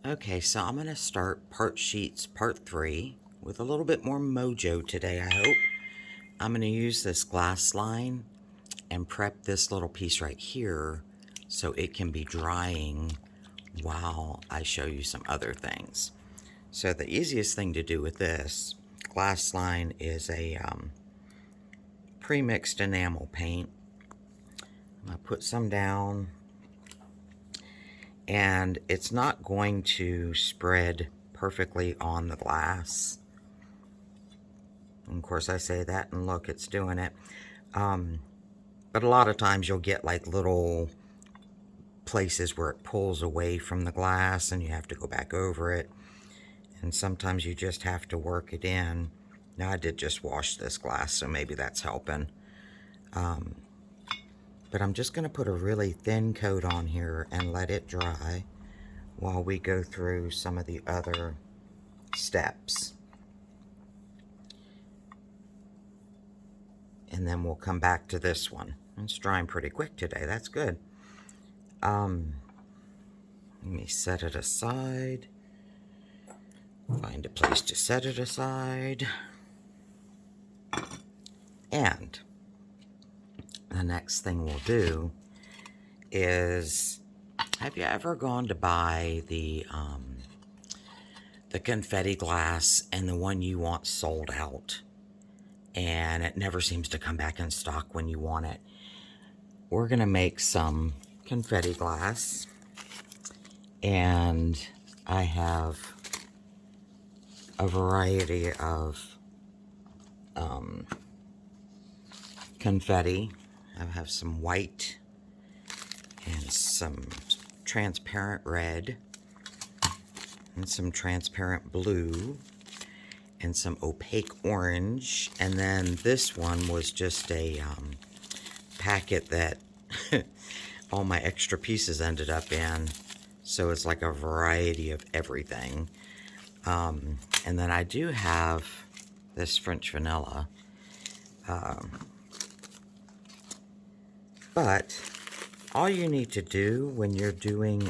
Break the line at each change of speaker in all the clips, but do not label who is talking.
Okay, so I'm going to start part sheets part 3 with a little bit more mojo today, I hope. I'm going to use this glass line and prep this little piece right here so it can be drying while I show you some other things. So the easiest thing to do with this glass line is a pre-mixed enamel paint. I'm going to put some down, and it's not going to spread perfectly on the glass. And of course I say that and look, it's doing it. But a lot of times you'll get like little places where it pulls away from the glass and you have to go back over it. And sometimes you just have to work it in. Now I did just wash this glass, so maybe that's helping. But I'm just going to put a really thin coat on here and let it dry while we go through some of the other steps. And then we'll come back to this one. It's drying pretty quick today. That's good. Let me set it aside. Find a place to set it aside. And the next thing we'll do is, have you ever gone to buy the confetti glass and the one you want sold out, and it never seems to come back in stock when you want it? We're gonna make some confetti glass, and I have a variety of confetti. I have some white and some transparent red and some transparent blue and some opaque orange, and then this one was just a packet that all my extra pieces ended up in, so it's like a variety of everything. And then I do have this French vanilla, but all you need to do when you're doing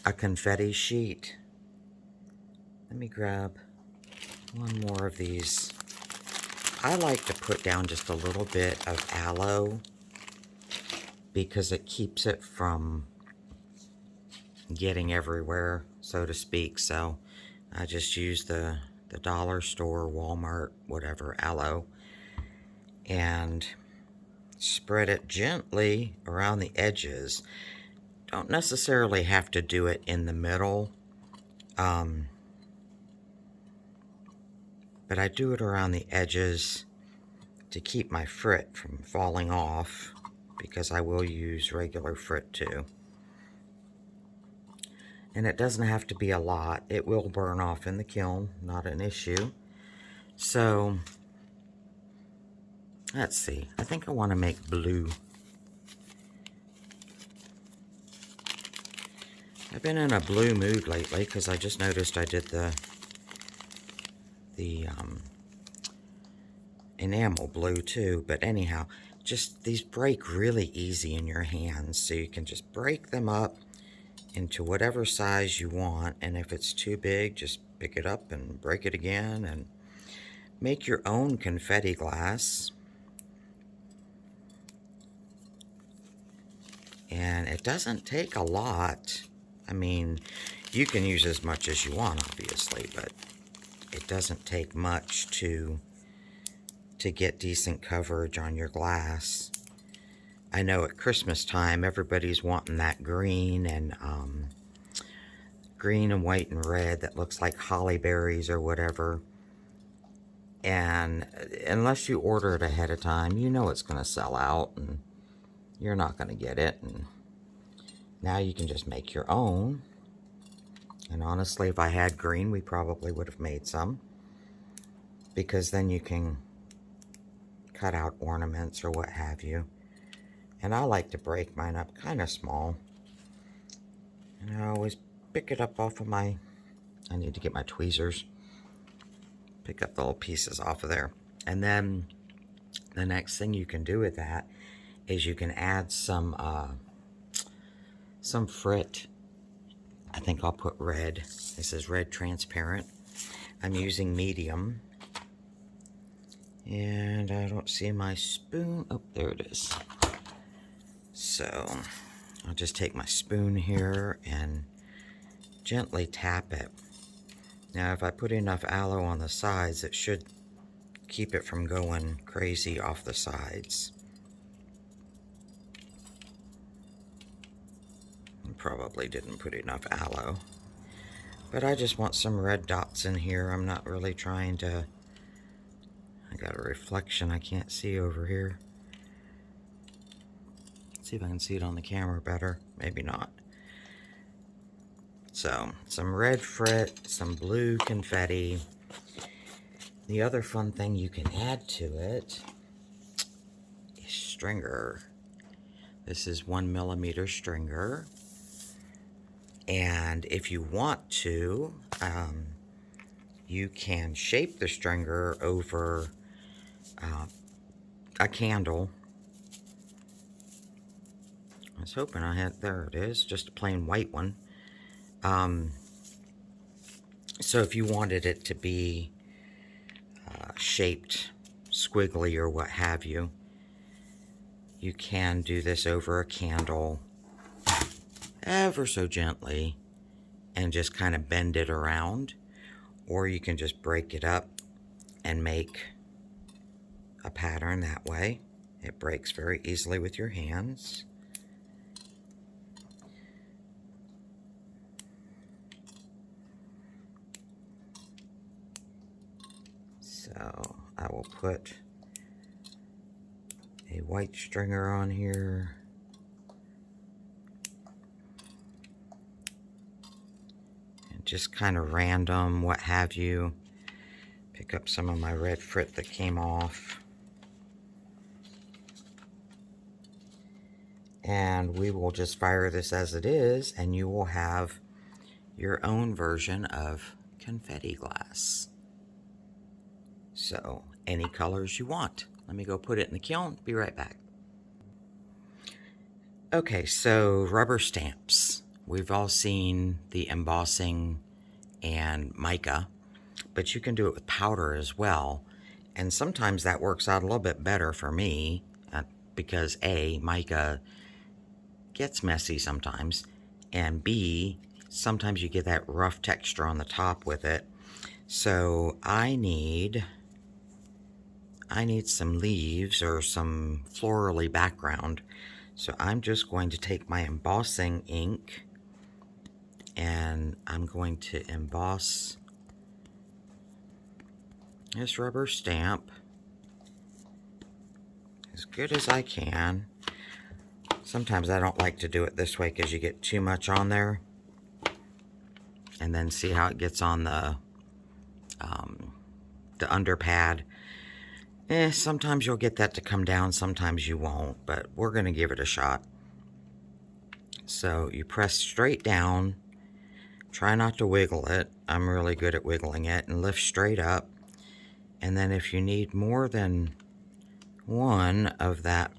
a confetti sheet, let me grab one more of these. I like to put down just a little bit of aloe because it keeps it from getting everywhere, so to speak. So I just use the dollar store, Walmart, whatever, aloe, and spread it gently around the edges. Don't necessarily have to do it in the middle, but I do it around the edges to keep my frit from falling off, because I will use regular frit too. And it doesn't have to be a lot. It will burn off in the kiln, not an issue. So, let's see. I think I want to make blue. I've been in a blue mood lately because I just noticed I did the enamel blue too. But anyhow, just these break really easy in your hands, so you can just break them up into whatever size you want, and if it's too big, just pick it up and break it again and make your own confetti glass. And it doesn't take a lot. I mean, you can use as much as you want, obviously, but it doesn't take much to get decent coverage on your glass. I know at Christmas time, everybody's wanting that green and white and red that looks like holly berries or whatever. And unless you order it ahead of time, you know it's going to sell out and you're not going to get it. And now you can just make your own. And honestly, if I had green, we probably would have made some, because then you can cut out ornaments or what have you. And I like to break mine up kind of small. And I always pick it up off of I need to get my tweezers. Pick up the little pieces off of there. And then the next thing you can do with that is you can add some frit I think I'll put red. This is red transparent. I'm using medium. And I don't see my spoon. Oh, there it is. So I'll just take my spoon here and gently tap it. Now, if I put enough aloe on the sides, it should keep it from going crazy off the sides. I probably didn't put enough aloe. But I just want some red dots in here. I'm not really trying to... I got a reflection I can't see over here. Let's see if I can see it on the camera better. Maybe not. So, some red frit, some blue confetti. The other fun thing you can add to it is stringer. This is 1mm stringer. And if you want to, you can shape the stringer over a candle. I was hoping I had, there it is, just a plain white one. So if you wanted it to be shaped squiggly or what have you, you can do this over a candle ever so gently and just kind of bend it around, or you can just break it up and make a pattern that way. It breaks very easily with your hands. So I will put a white stringer on here. And just kind of random, what have you. Pick up some of my red frit that came off. And we will just fire this as it is, and you will have your own version of confetti glass. So, any colors you want. Let me go put it in the kiln. Be right back. Okay, so rubber stamps. We've all seen the embossing and mica, but you can do it with powder as well. And sometimes that works out a little bit better for me because A, mica gets messy sometimes, and B, sometimes you get that rough texture on the top with it. So I need some leaves or some florally background. So I'm just going to take my embossing ink and I'm going to emboss this rubber stamp as good as I can. Sometimes I don't like to do it this way because you get too much on there. And then see how it gets on the under pad. Sometimes you'll get that to come down, sometimes you won't, but we're going to give it a shot. So you press straight down, try not to wiggle it. I'm really good at wiggling it, and lift straight up. And then if you need more than one of that,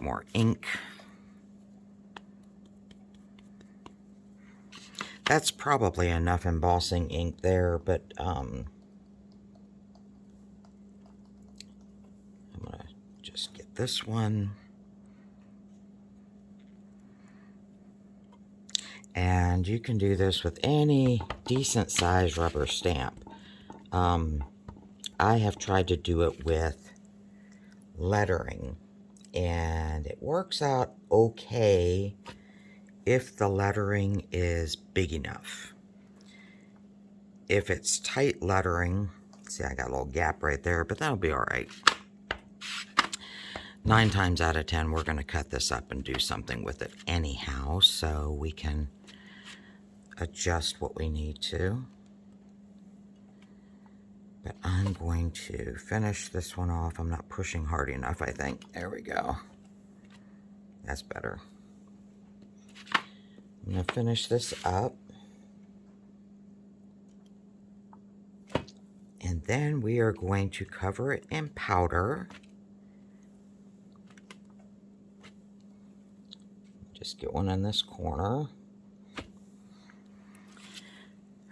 more ink. That's probably enough embossing ink there, but I'm going to just get this one. And you can do this with any decent size rubber stamp. I have tried to do it with lettering, and it works out okay if the lettering is big enough. If it's tight lettering, see, I got a little gap right there, but that'll be all right. 9 times out of 10, we're going to cut this up and do something with it anyhow, so we can adjust what we need to. But I'm going to finish this one off. I'm not pushing hard enough, I think. There we go. That's better. I'm going to finish this up. And then we are going to cover it in powder. Just get one in this corner.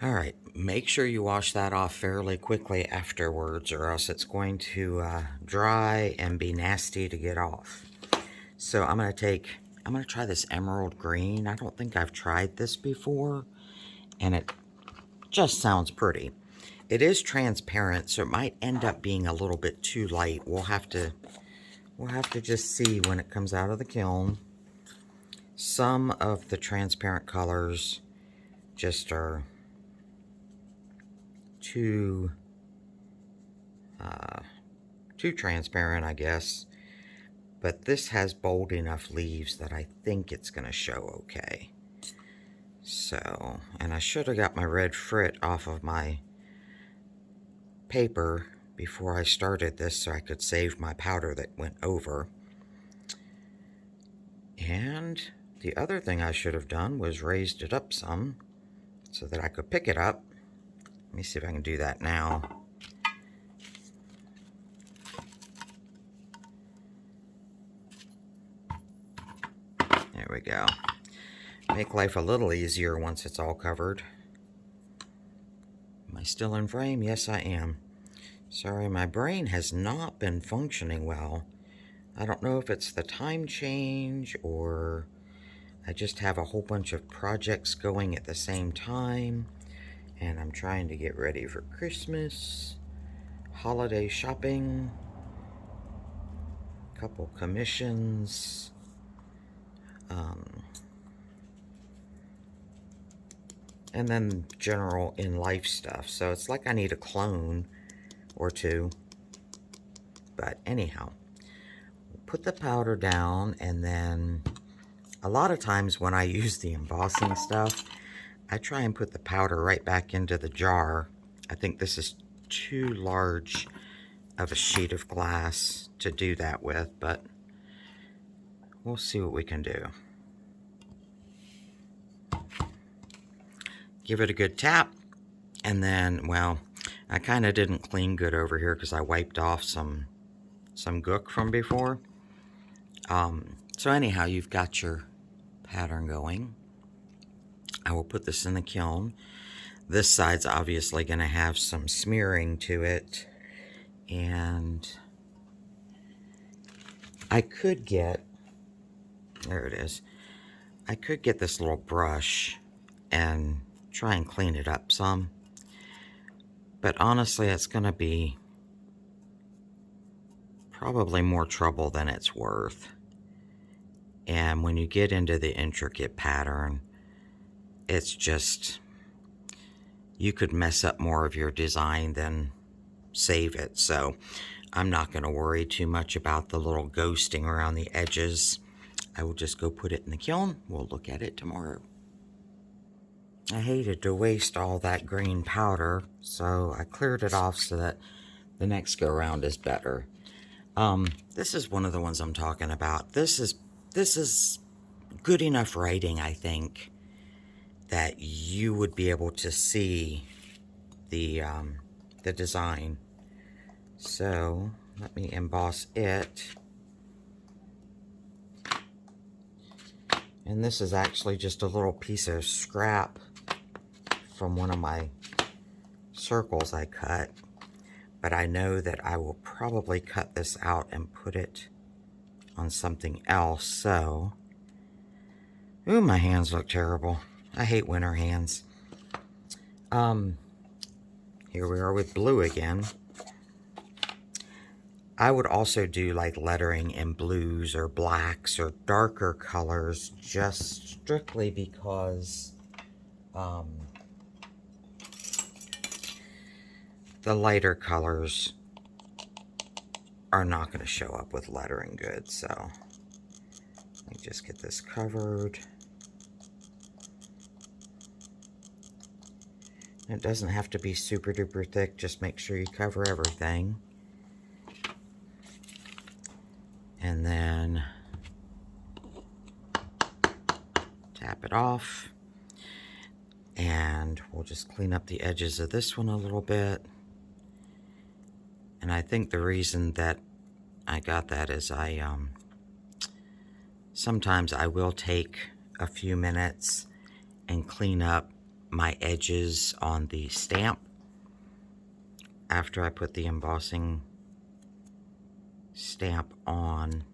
Alright, make sure you wash that off fairly quickly afterwards, or else it's going to dry and be nasty to get off. So I'm going to try this emerald green. I don't think I've tried this before, and it just sounds pretty. It is transparent, so it might end up being a little bit too light. We'll have to just see when it comes out of the kiln. Some of the transparent colors just are too transparent, I guess. But this has bold enough leaves that I think it's going to show okay. So, and I should have got my red frit off of my paper before I started this so I could save my powder that went over. And the other thing I should have done was raised it up some so that I could pick it up. Let me see if I can do that now. There we go. Make life a little easier once it's all covered. Am I still in frame? Yes, I am. Sorry, my brain has not been functioning well. I don't know if it's the time change or I just have a whole bunch of projects going at the same time. And I'm trying to get ready for Christmas, holiday shopping, a couple commissions, and then general in-life stuff. So it's like I need a clone or two. But anyhow, put the powder down, and then a lot of times when I use the embossing stuff, I try and put the powder right back into the jar. I think this is too large of a sheet of glass to do that with, but we'll see what we can do. Give it a good tap, and then, well, I kind of didn't clean good over here because I wiped off some gook from before. So anyhow, you've got your pattern going. I will put this in the kiln. This side's obviously going to have some smearing to it, and I could get, there it is, I could get this little brush and try and clean it up some, but honestly it's going to be probably more trouble than it's worth. And when you get into the intricate pattern, it's just, you could mess up more of your design than save it. So I'm not going to worry too much about the little ghosting around the edges. I will just go put it in the kiln. We'll look at it tomorrow. I hated to waste all that green powder, so I cleared it off so that the next go around is better. This is one of the ones I'm talking about. This is good enough writing, I think, that you would be able to see the design. So let me emboss it. And this is actually just a little piece of scrap from one of my circles I cut. But I know that I will probably cut this out and put it on something else. So, ooh, my hands look terrible. I hate winter hands. Here we are with blue again. I would also do like lettering in blues or blacks or darker colors, just strictly because the lighter colors are not going to show up with lettering good. So let me just get this covered. It doesn't have to be super duper thick, just make sure you cover everything. And then tap it off. And we'll just clean up the edges of this one a little bit. And I think the reason that I got that is I sometimes I will take a few minutes and clean up my edges on the stamp after I put the embossing stamp on,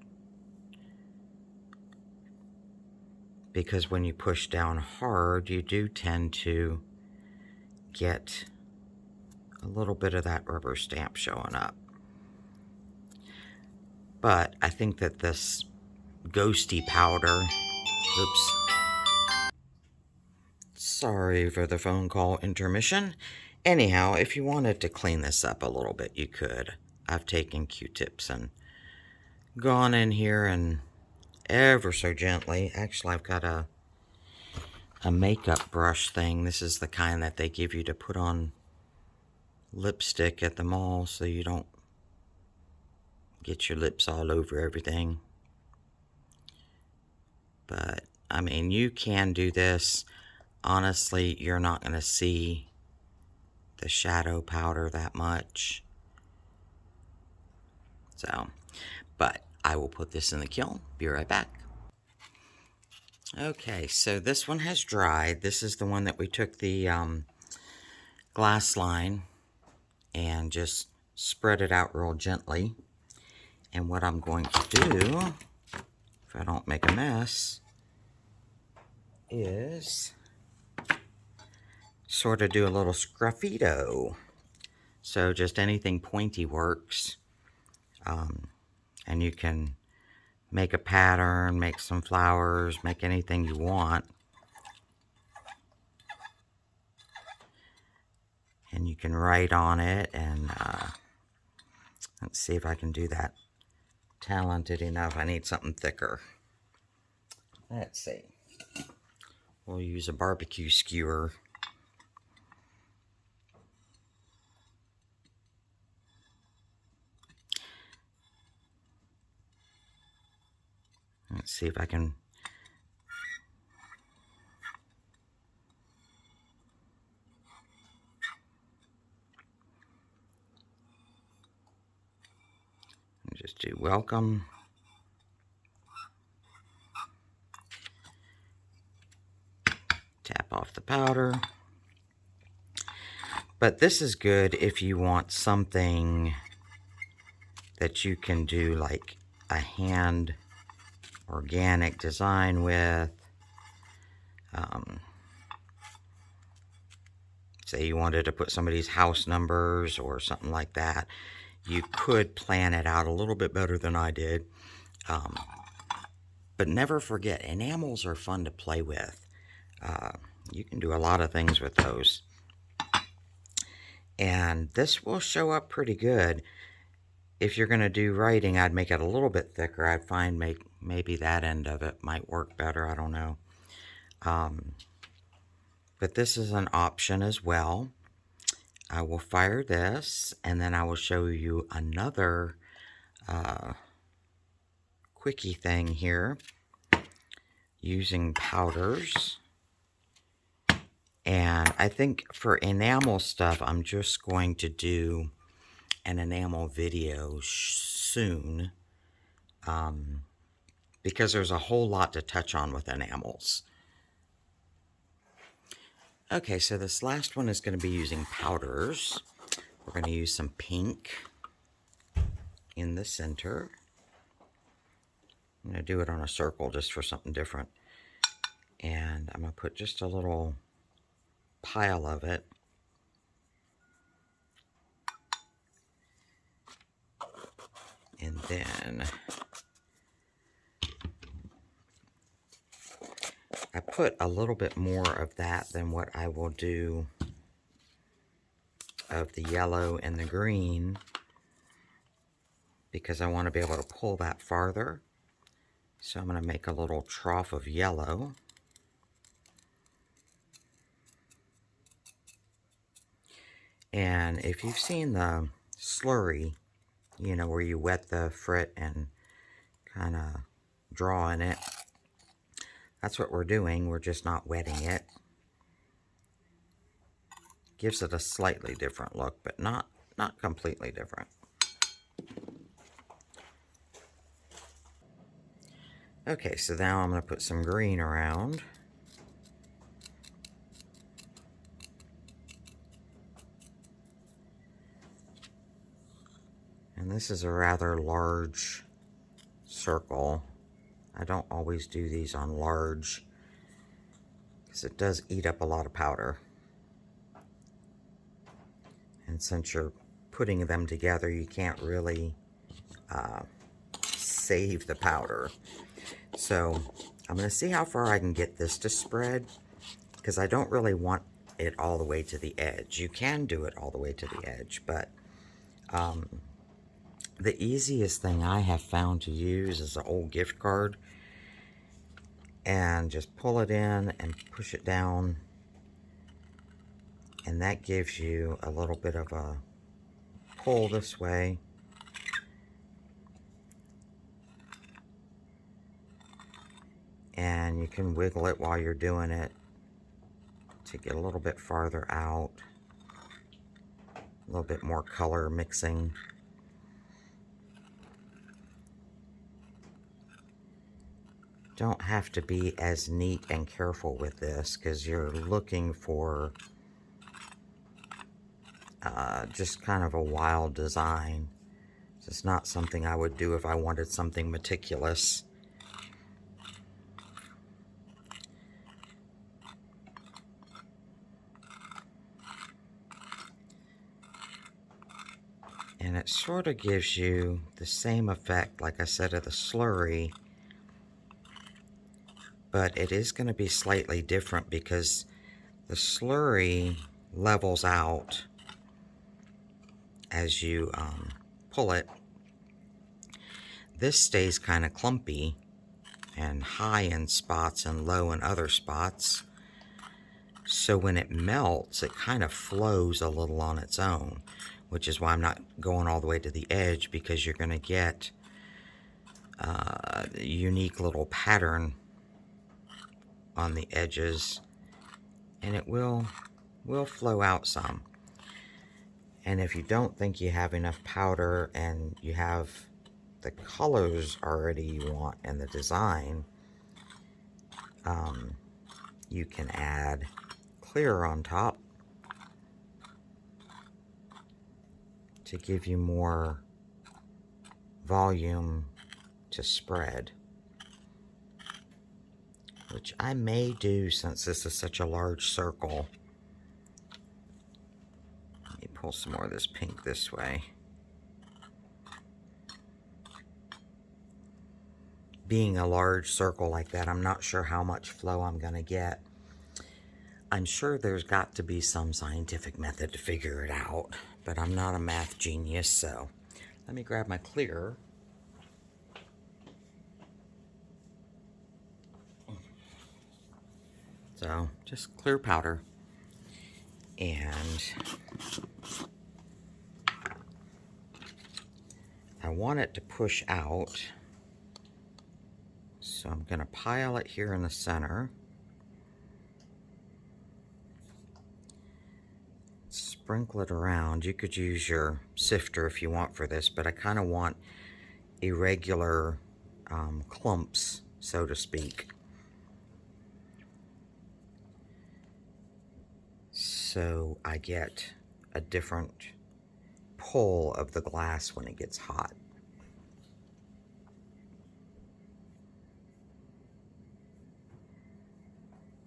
because when you push down hard, you do tend to get a little bit of that rubber stamp showing up. But I think that this ghosty powder, oops, sorry for the phone call intermission. Anyhow, if you wanted to clean this up a little bit, you could. I've taken Q-tips and gone in here and ever so gently, actually I've got a makeup brush thing. This is the kind that they give you to put on lipstick at the mall so you don't get your lips all over everything. But I mean, you can do this. Honestly, you're not going to see the shadow powder that much. So, but I will put this in the kiln. Be right back. Okay, so this one has dried. This is the one that we took the glass line and just spread it out real gently. And what I'm going to do, if I don't make a mess, is sort of do a little Scraffito. So just anything pointy works. And you can make a pattern, make some flowers, make anything you want. And you can write on it, and let's see if I can do that talented enough. I need something thicker. Let's see. We'll use a barbecue skewer. Let's see if I can. Just do welcome. Tap off the powder. But this is good if you want something that you can do like a hand organic design with. Say you wanted to put somebody's house numbers or something like that. You could plan it out a little bit better than I did. But never forget, enamels are fun to play with. You can do a lot of things with those. And this will show up pretty good. If you're going to do writing, I'd make it a little bit thicker. I'd find maybe that end of it might work better. I don't know. But this is an option as well. I will fire this, and then I will show you another quickie thing here using powders. And I think for enamel stuff, I'm just going to do an enamel video soon, because there's a whole lot to touch on with enamels. Okay, so this last one is going to be using powders. We're going to use some pink in the center. I'm going to do it on a circle just for something different. And I'm going to put just a little pile of it. And then I put a little bit more of that than what I will do of the yellow and the green, because I want to be able to pull that farther. So I'm going to make a little trough of yellow. And if you've seen the slurry, you know, where you wet the frit and kind of draw in it, that's what we're doing. We're just not wetting it. Gives it a slightly different look, but not completely different. Okay, so now I'm going to put some green around. And this is a rather large circle. I don't always do these on large because it does eat up a lot of powder. And since you're putting them together, you can't really save the powder. So I'm going to see how far I can get this to spread, because I don't really want it all the way to the edge. You can do it all the way to the edge, but the easiest thing I have found to use is an old gift card, and just pull it in and push it down, and that gives you a little bit of a pull this way. And you can wiggle it while you're doing it to get a little bit farther out, a little bit more color mixing. Don't have to be as neat and careful with this because you're looking for just kind of a wild design. It's not something I would do if I wanted something meticulous. And it sort of gives you the same effect, like I said, of the slurry, but it is going to be slightly different because the slurry levels out as you pull it. This stays kind of clumpy and high in spots and low in other spots. So when it melts, it kind of flows a little on its own, which is why I'm not going all the way to the edge, because you're going to get a unique little pattern on the edges, and it will flow out some. And if you don't think you have enough powder and you have the colors already you want in the design, you can add clear on top to give you more volume to spread, which I may do since this is such a large circle. Let me pull some more of this pink this way. Being a large circle like that, I'm not sure how much flow I'm going to get. I'm sure there's got to be some scientific method to figure it out, but I'm not a math genius, so let me grab my clear. So just clear powder, and I want it to push out, so I'm going to pile it here in the center. Sprinkle it around. You could use your sifter if you want for this, but I kind of want irregular clumps, so to speak. So I get a different pull of the glass when it gets hot.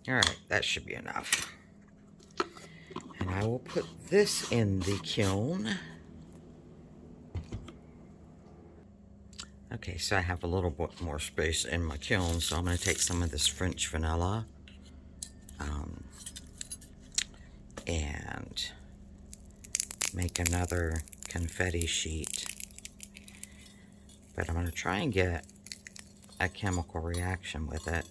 Alright, that should be enough. And I will put this in the kiln. Okay, so I have a little bit more space in my kiln, so I'm going to take some of this French vanilla and make another confetti sheet. But I'm going to try and get a chemical reaction with it,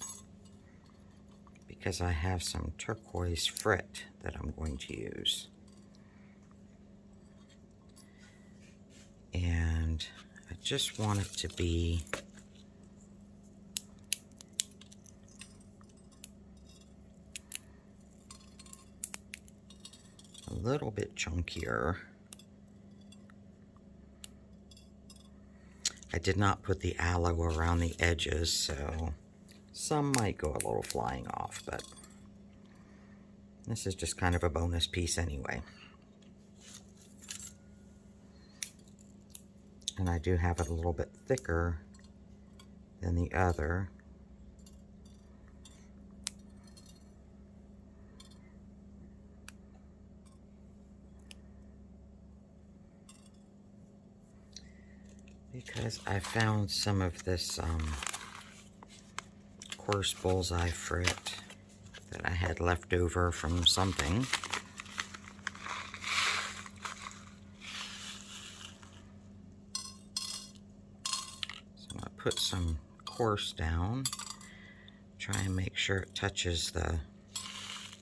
because I have some turquoise frit that I'm going to use. And I just want it to be a little bit chunkier. I did not put the aloe around the edges, so some might go a little flying off, but this is just kind of a bonus piece anyway. And I do have it a little bit thicker than the other. Because I found some of this coarse bullseye frit that I had left over from something. So I'm going to put some coarse down, try and make sure it touches the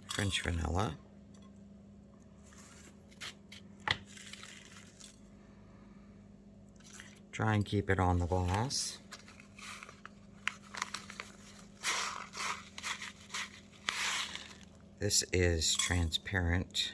French vanilla. Try and keep it on the glass. This is transparent.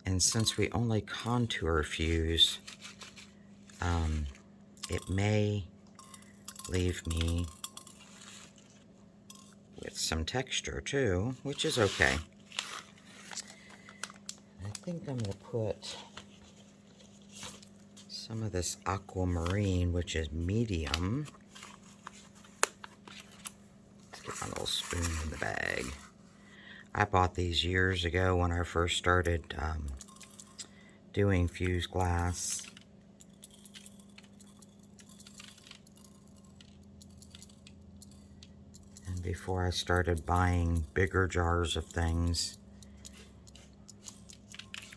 And since we only contour fuse, it may leave me with some texture too, which is okay. I think I'm going to put some of this aquamarine, which is medium. Let's get my little spoon in the bag. I bought these years ago when I first started doing fused glass. And before I started buying bigger jars of things,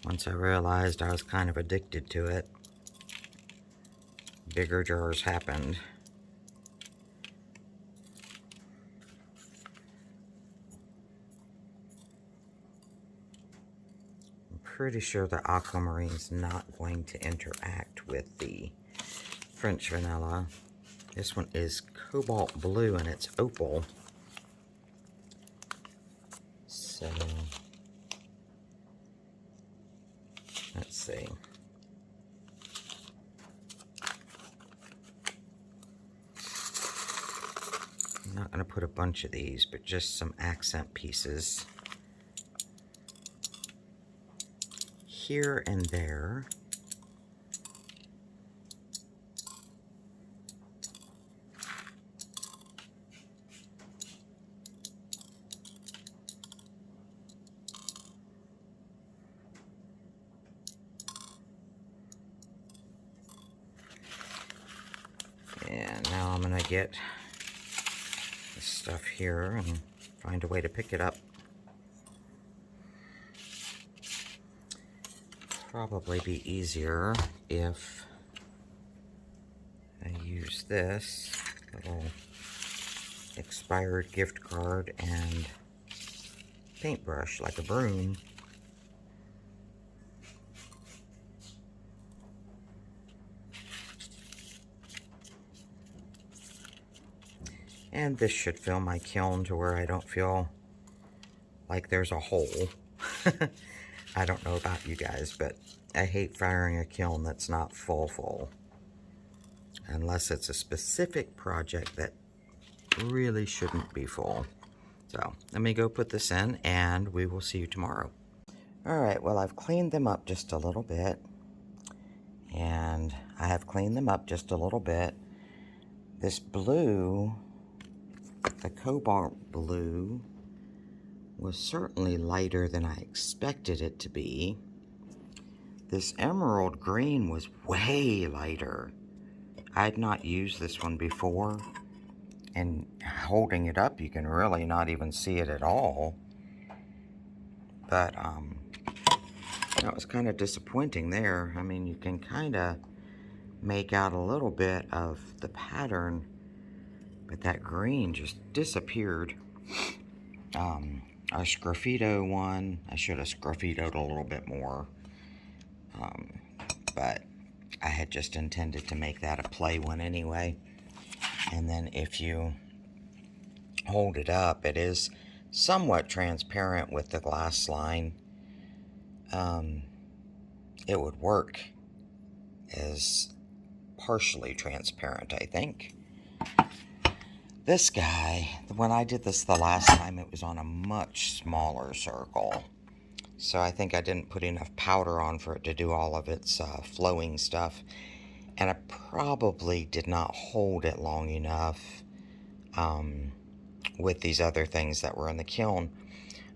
once I realized I was kind of addicted to it, bigger jars happened. I'm pretty sure the aquamarine's not going to interact with the French vanilla. This one is cobalt blue and it's opal. So, let's see. I'm not going to put a bunch of these, but just some accent pieces here and there. And now I'm going to get this stuff here and find a way to pick it up. Probably be easier if I use this little expired gift card and paintbrush like a broom. And this should fill my kiln to where I don't feel like there's a hole. I don't know about you guys, but I hate firing a kiln that's not full. Unless it's a specific project that really shouldn't be full. So, let me go put this in and we will see you tomorrow. Alright, well I've cleaned them up just a little bit. And I have cleaned them up just a little bit. This blue, the cobalt blue, was certainly lighter than I expected it to be. This emerald green was way lighter. I had not used this one before, and holding it up you can really not even see it at all. But that was kind of disappointing there. I mean, you can kind of make out a little bit of the pattern, but that green just disappeared. A Scraffito one, I should have Scraffitoed a little bit more, but I had just intended to make that a play one anyway. And then if you hold it up, it is somewhat transparent with the glass line. It would work as partially transparent, I think. This guy, when I did this the last time, it was on a much smaller circle. So I think I didn't put enough powder on for it to do all of its flowing stuff. And I probably did not hold it long enough with these other things that were in the kiln.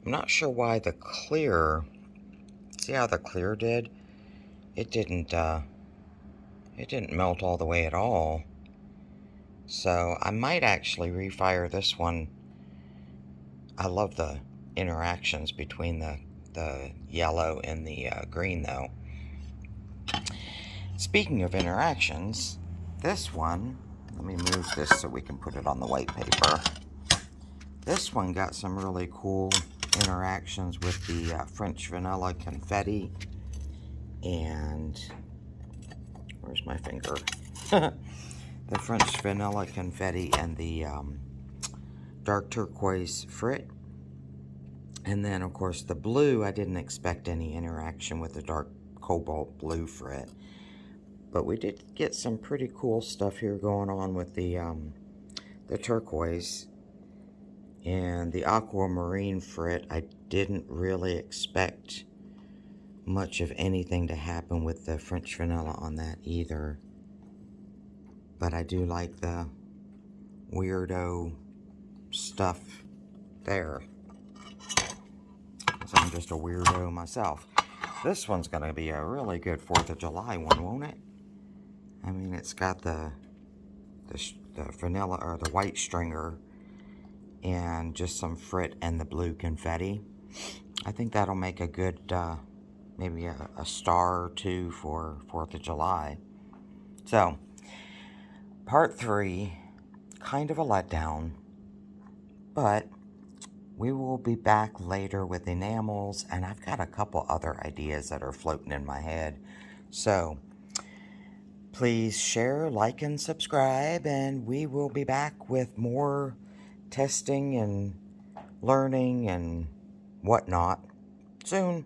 I'm not sure why the clear, see how the clear did? It didn't melt all the way at all. So I might actually refire this one. I love the interactions between the yellow and the green though. Speaking of interactions, this one, let me move this so we can put it on the white paper. This one got some really cool interactions with the French vanilla confetti and, where's my finger? The French vanilla confetti and the dark turquoise frit. And then, of course, the blue, I didn't expect any interaction with the dark cobalt blue frit. But we did get some pretty cool stuff here going on with the turquoise. And the aquamarine frit, I didn't really expect much of anything to happen with the French vanilla on that either. But I do like the weirdo stuff there. So I'm just a weirdo myself. This one's going to be a really good 4th of July one, won't it? I mean, it's got the vanilla or the white stringer and just some frit and the blue confetti. I think that'll make a good, maybe a star or two for 4th of July. So, part 3, kind of a letdown, but we will be back later with enamels, and I've got a couple other ideas that are floating in my head. So, please share, like, and subscribe, and we will be back with more testing and learning and whatnot soon.